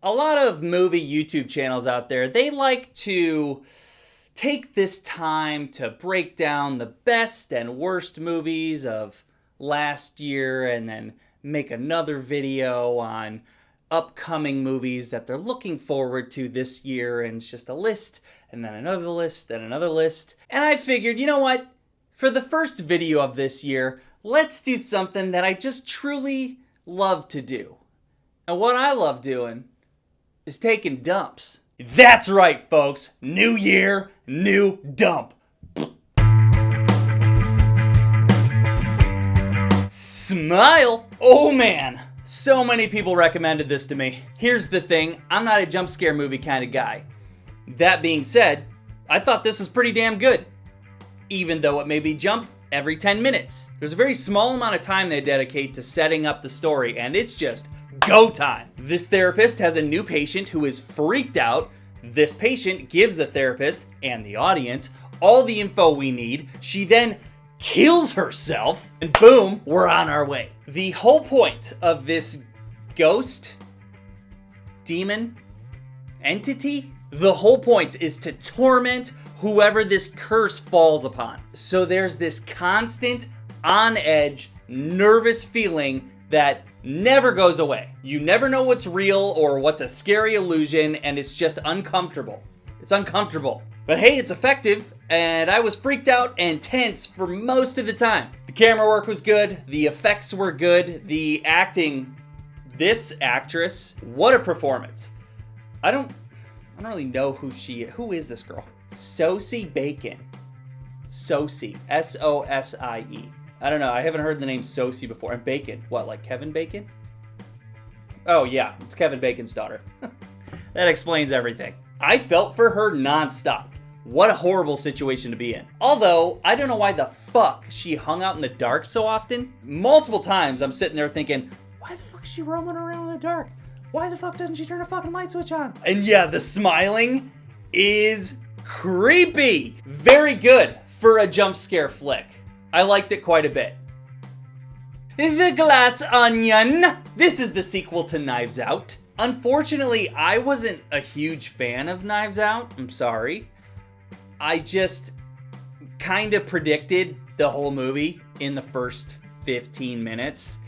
A lot of movie YouTube channels out there, they like to take this time to break down the best and worst movies of last year and then make another video on upcoming movies that they're looking forward to this year, and it's just a list and then another list and another list. And I figured, you know what? For the first video of this year, let's do something that I just truly love to do. And what I love doing is taking dumps. That's right, folks. New year, new dump. Smile. Oh man, so many people recommended this to me. Here's the thing, I'm not a jump scare movie kind of guy. That being said, I thought this was pretty damn good. Even though it may be jump every 10 minutes. There's a very small amount of time they dedicate to setting up the story, and it's just go time. This therapist has a new patient who is freaked out. This patient gives the therapist and the audience all the info we need. She then kills herself, and boom, we're on our way. The whole point of this ghost, demon, entity, the whole point is to torment whoever this curse falls upon. So there's this constant, on edge, nervous feeling that never goes away. You never know what's real or what's a scary illusion, and it's just uncomfortable. It's uncomfortable. But hey, it's effective, and I was freaked out and tense for most of the time. The camera work was good, the effects were good, the acting, this actress, what a performance. I don't really know who is this girl? Sosie Bacon. Sosie, S-O-S-I-E. I don't know, I haven't heard the name Sosie before. And Bacon, what, like Kevin Bacon? Oh yeah, it's Kevin Bacon's daughter. That explains everything. I felt for her nonstop. What a horrible situation to be in. Although, I don't know why the fuck she hung out in the dark so often. Multiple times I'm sitting there thinking, why the fuck is she roaming around in the dark? Why the fuck doesn't she turn a fucking light switch on? And yeah, the smiling is creepy. Very good for a jump scare flick. I liked it quite a bit. The Glass Onion. This is the sequel to Knives Out. Unfortunately, I wasn't a huge fan of Knives Out. I'm sorry. I just kind of predicted the whole movie in the first 15 minutes.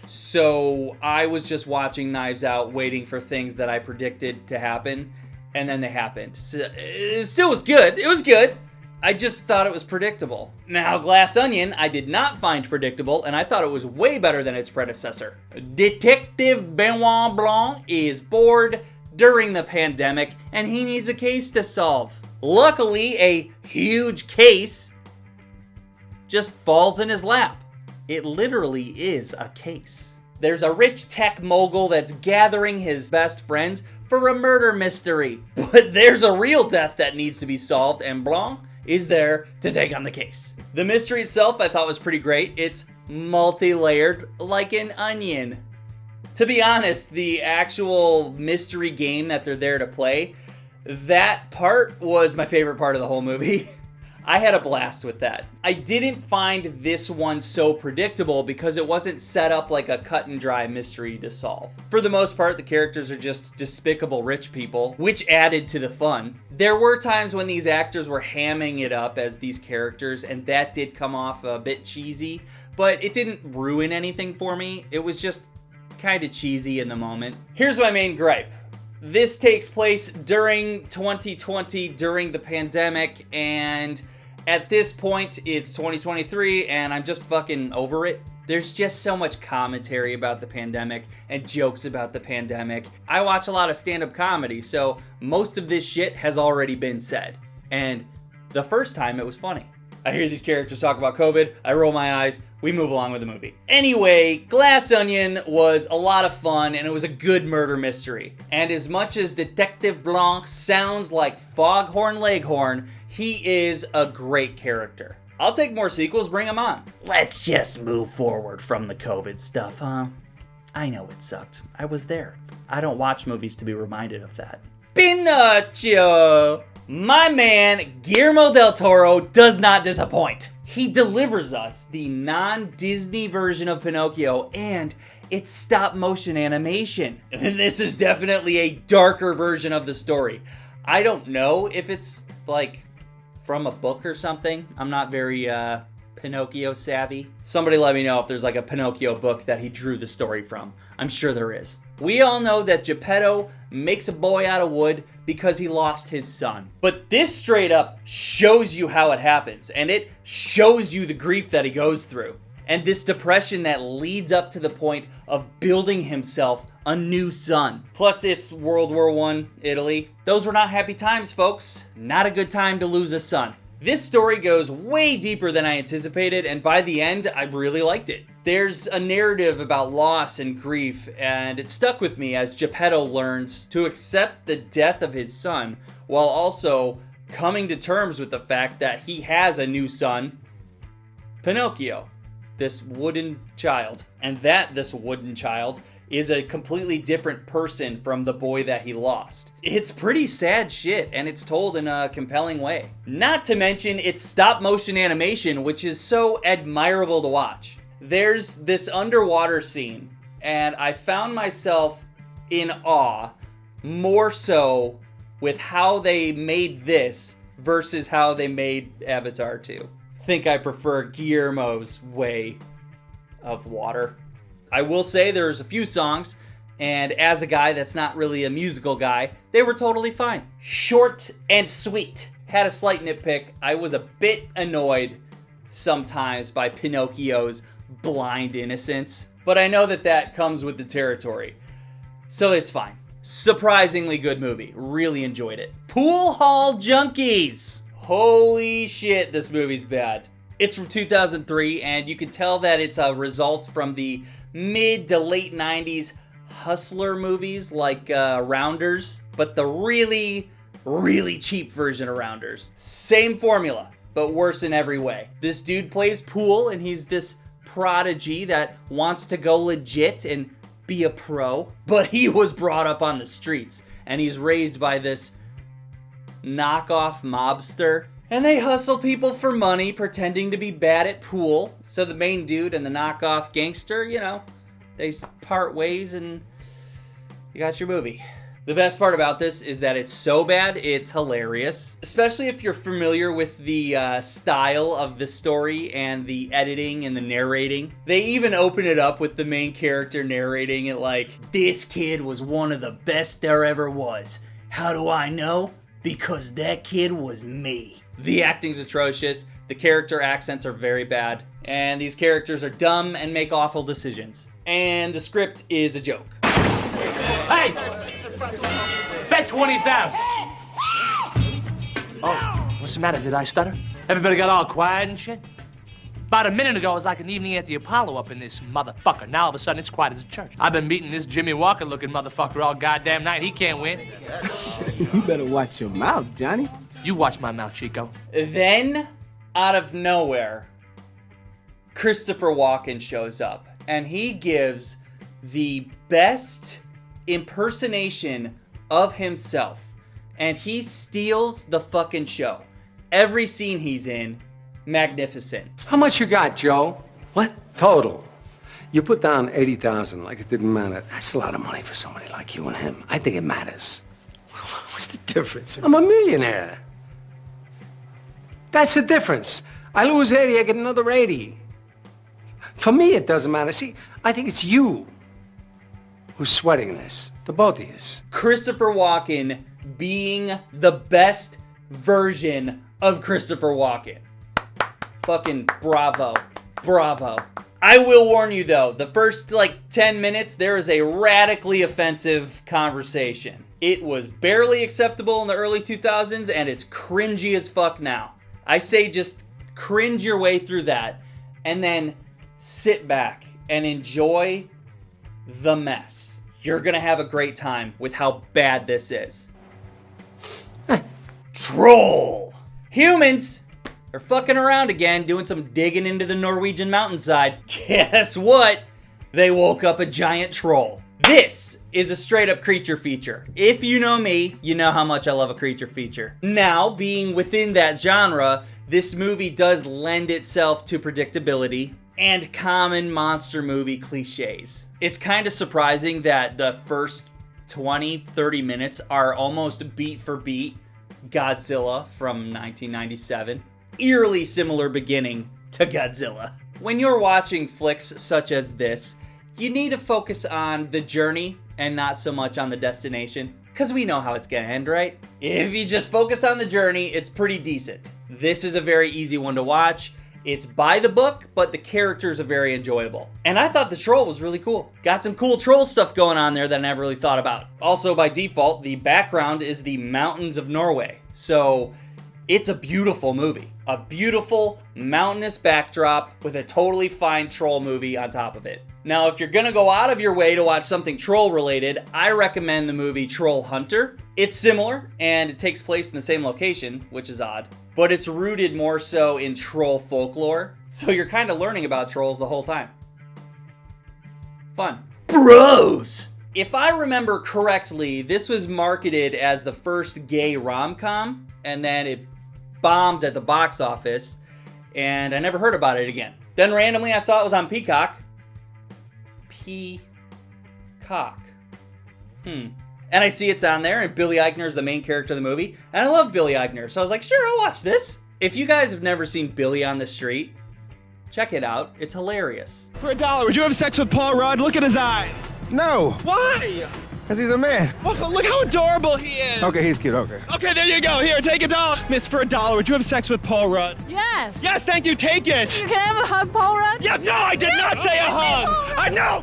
So I was just watching Knives Out, waiting for things that I predicted to happen, and then they happened. So it still was good. It was good. I just thought it was predictable. Now, Glass Onion, I did not find predictable, and I thought it was way better than its predecessor. Detective Benoit Blanc is bored during the pandemic, and he needs a case to solve. Luckily, a huge case just falls in his lap. It literally is a case. There's a rich tech mogul that's gathering his best friends for a murder mystery. But there's a real death that needs to be solved, and Blanc is there to take on the case. The mystery itself I thought was pretty great. It's multi-layered like an onion. To be honest, the actual mystery game that they're there to play, that part was my favorite part of the whole movie. I had a blast with that. I didn't find this one so predictable because it wasn't set up like a cut and dry mystery to solve. For the most part, the characters are just despicable rich people, which added to the fun. There were times when these actors were hamming it up as these characters, and that did come off a bit cheesy, but it didn't ruin anything for me. It was just kind of cheesy in the moment. Here's my main gripe. This takes place during 2020, during the pandemic, and at this point, it's 2023, and I'm just fucking over it. There's just so much commentary about the pandemic and jokes about the pandemic. I watch a lot of stand-up comedy, so most of this shit has already been said. And the first time, it was funny. I hear these characters talk about COVID, I roll my eyes, we move along with the movie. Anyway, Glass Onion was a lot of fun, and it was a good murder mystery. And as much as Detective Blanc sounds like Foghorn Leghorn, he is a great character. I'll take more sequels, bring them on. Let's just move forward from the COVID stuff, huh? I know it sucked. I was there. I don't watch movies to be reminded of that. Pinocchio! My man, Guillermo del Toro, does not disappoint. He delivers us the non-Disney version of Pinocchio, and it's stop motion animation. And this is definitely a darker version of the story. I don't know if it's like from a book or something. I'm not very Pinocchio savvy. Somebody let me know if there's like a Pinocchio book that he drew the story from. I'm sure there is. We all know that Geppetto makes a boy out of wood because he lost his son. But this straight up shows you how it happens, and it shows you the grief that he goes through, and this depression that leads up to the point of building himself a new son. Plus, it's World War I, Italy. Those were not happy times, folks. Not a good time to lose a son. This story goes way deeper than I anticipated, and by the end, I really liked it. There's a narrative about loss and grief, and it stuck with me as Geppetto learns to accept the death of his son, while also coming to terms with the fact that he has a new son, Pinocchio, this wooden child. And that this wooden child is a completely different person from the boy that he lost. It's pretty sad shit, and it's told in a compelling way. Not to mention, it's stop motion animation, which is so admirable to watch. There's this underwater scene, and I found myself in awe, more so with how they made this versus how they made Avatar 2. Think I prefer Guillermo's way of water. I will say there's a few songs, and as a guy that's not really a musical guy, they were totally fine. Short and sweet. Had a slight nitpick. I was a bit annoyed sometimes by Pinocchio's blind innocence, but I know that that comes with the territory, so it's fine. Surprisingly good movie. Really enjoyed it. Poolhall Junkies. Holy shit, this movie's bad. It's from 2003, and you can tell that it's a result from the mid to late 90s hustler movies like Rounders, but the really, really cheap version of Rounders. Same formula, but worse in every way. This dude plays pool, and he's this prodigy that wants to go legit and be a pro, but he was brought up on the streets, and he's raised by this knockoff mobster. And they hustle people for money, pretending to be bad at pool. So the main dude and the knockoff gangster, you know, they part ways and you got your movie. The best part about this is that it's so bad, it's hilarious. Especially if you're familiar with the style of the story and the editing and the narrating. They even open it up with the main character narrating it like, "This kid was one of the best there ever was. How do I know? Because that kid was me." The acting's atrocious, the character accents are very bad, and these characters are dumb and make awful decisions. And the script is a joke. Hey! Bet 20,000. Oh, what's the matter? Did I stutter? Everybody got all quiet and shit? About a minute ago, it was like an evening at the Apollo up in this motherfucker. Now all of a sudden, it's quiet as a church. I've been meeting this Jimmy Walker-looking motherfucker all goddamn night. He can't win. You better watch your mouth, Johnny. You watch my mouth, Chico. Then, out of nowhere, Christopher Walken shows up, and he gives the best impersonation of himself, and he steals the fucking show. Every scene he's in, magnificent. How much you got, Joe? What? Total. You put down 80,000 like it didn't matter. That's a lot of money for somebody like you and him. I think it matters. What's the difference? I'm a millionaire. That's the difference. I lose 80, I get another 80. For me, it doesn't matter. See, I think it's you who's sweating this. The both of you. Christopher Walken being the best version of Christopher Walken. Fucking bravo. Bravo. I will warn you though, the first 10 minutes, there is a radically offensive conversation. It was barely acceptable in the early 2000s, and it's cringy as fuck now. I say just cringe your way through that, and then sit back and enjoy the mess. You're gonna have a great time with how bad this is. Troll! Humans are fucking around again, doing some digging into the Norwegian mountainside. Guess what? They woke up a giant troll. This is a straight up creature feature. If you know me, you know how much I love a creature feature. Now, being within that genre, this movie does lend itself to predictability. and common monster movie cliches. It's kind of surprising that the first 20-30 minutes are almost beat for beat Godzilla from 1997. Eerily similar beginning to Godzilla. When you're watching flicks such as this, you need to focus on the journey and not so much on the destination, because we know how it's gonna end, right? If you just focus on the journey, it's pretty decent. This is a very easy one to watch. It's by the book, but the characters are very enjoyable. And I thought the troll was really cool. Got some cool troll stuff going on there that I never really thought about. Also, by default, the background is the mountains of Norway. So it's a beautiful movie. A beautiful mountainous backdrop with a totally fine troll movie on top of it. Now, if you're gonna go out of your way to watch something troll related, I recommend the movie Troll Hunter. It's similar, and it takes place in the same location, which is odd, but it's rooted more so in troll folklore, so you're kind of learning about trolls the whole time. Fun. Bros! If I remember correctly, this was marketed as the first gay rom-com, and then it bombed at the box office, and I never heard about it again. Then randomly I saw it was on Peacock. Peacock. And I see it's on there, and Billy Eichner is the main character of the movie, and I love Billy Eichner, so I was like, sure, I'll watch this. If you guys have never seen Billy on the Street, check it out. It's hilarious. For $1, would you have sex with Paul Rudd? Look at his eyes. No, Why? because he's a man. Well, look how adorable he is. Okay, he's cute, okay. Okay, there you go. Here, take $1. Miss, for $1, would you have sex with Paul Rudd? Yes. Yes, thank you. Take it. You can have a hug, Paul Rudd? Yeah, no, I did not say a hug. No,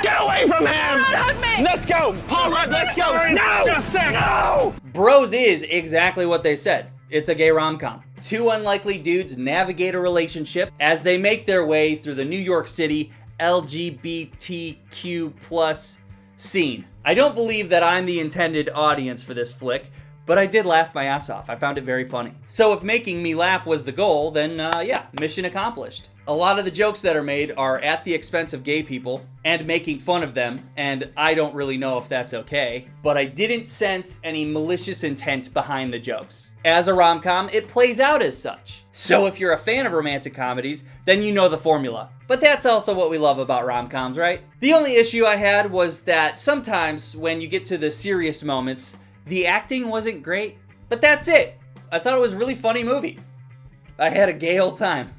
get away from him. Paul Rudd, hug me. Let's go. Paul Rudd, let's go. No, Just sex. no. Bros is exactly what they said. It's a gay rom-com. Two unlikely dudes navigate a relationship as they make their way through the New York City LGBTQ plus scene. I don't believe that I'm the intended audience for this flick, but I did laugh my ass off. I found it very funny. So if making me laugh was the goal, then yeah, mission accomplished. A lot of the jokes that are made are at the expense of gay people and making fun of them, and I don't really know if that's okay, but I didn't sense any malicious intent behind the jokes. As a rom-com, it plays out as such. So if you're a fan of romantic comedies, then you know the formula. But that's also what we love about rom-coms, right? The only issue I had was that sometimes when you get to the serious moments, the acting wasn't great, but that's it. I thought it was a really funny movie. I had a gay old time.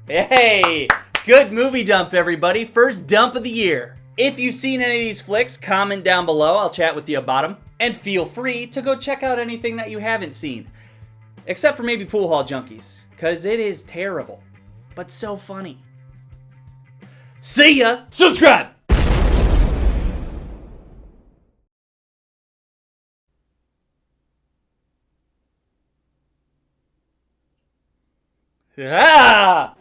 Hey, good movie dump, everybody. First dump of the year. If you've seen any of these flicks, comment down below. I'll chat with you about them. And feel free to go check out anything that you haven't seen. Except for maybe Poolhall Junkies, because it is terrible, but so funny. See ya! Subscribe! Ah!